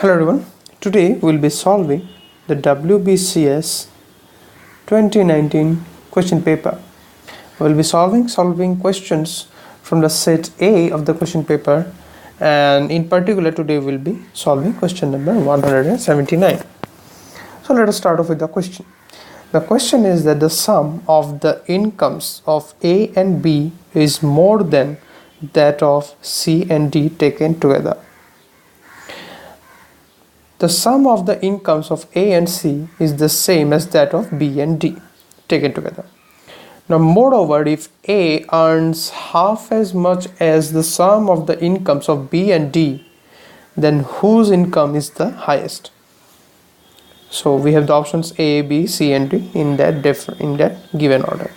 Hello everyone, today we'll be solving the WBCS 2019 question paper. We'll be solving questions from the set A of the question paper, and in particular today we'll be solving question number 179. So let us start off with the question. The question is that the sum of the incomes of A and B is more than that of C and D taken together. The sum of the incomes of A and C is the same as that of B and D taken together. Now, moreover, if A earns half as much as the sum of the incomes of B and D, then whose income is the highest? So we have the options A, B, C, and D in that given order.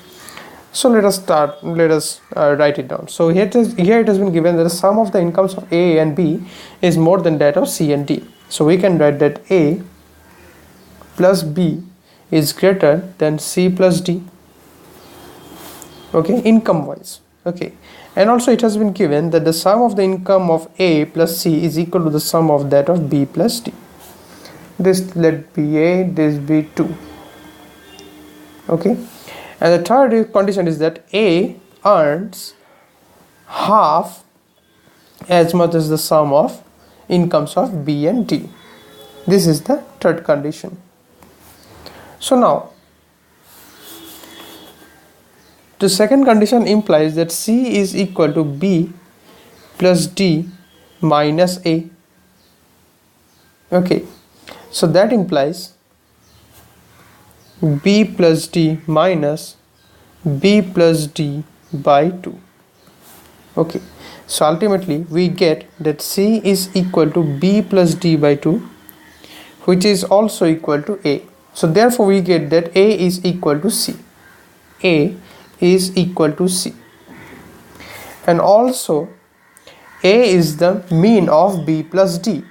So let us write it down. So here it has been given that the sum of the incomes of A and B is more than that of C and D. So we can write that A plus B is greater than C plus D. Okay, income wise. Okay, and also it has been given that the sum of the income of A plus C is equal to the sum of that of B plus D. This let be A, this be 2. Okay, and the third condition is that A earns half as much as the sum of incomes of B and D. This is the third condition. So now the second condition implies that C is equal to B plus D minus A. Okay, so that implies B plus D minus B plus D by 2. Okay, so ultimately we get that C is equal to B plus D by 2, which is also equal to A. So therefore we get that A is equal to C. A is equal to C. And also A is the mean of B plus D.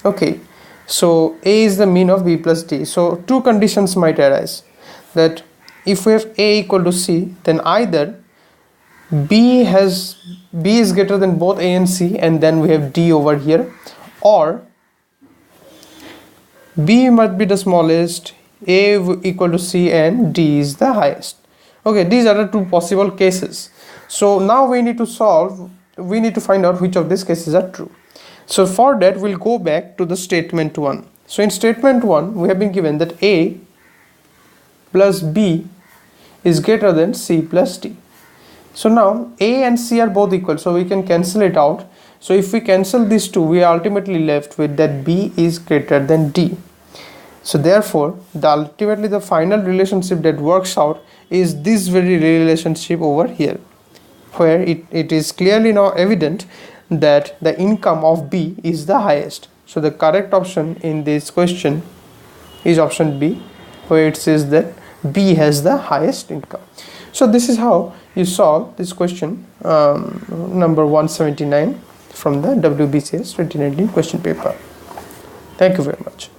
Okay, so A is the mean of B plus D. So two conditions might arise, that if we have A equal to C, then either B is greater than both A and C, and then we have D over here, or B must be the smallest, A equal to C, and D is the highest. Okay, these are the two possible cases. So now we need to find out which of these cases are true. So for that we'll go back to the statement 1. So in statement 1 we have been given that A plus B is greater than C plus D. So now A and C are both equal, so we can cancel it out. So if we cancel these two, we are ultimately left with that B is greater than D. So therefore ultimately the final relationship that works out is this very relationship over here, where it is clearly now evident that the income of B is the highest. So the correct option in this question is option B, where it says that B has the highest income. So this is how you solve this question number 179 from the WBCS 2019 question paper. Thank you very much.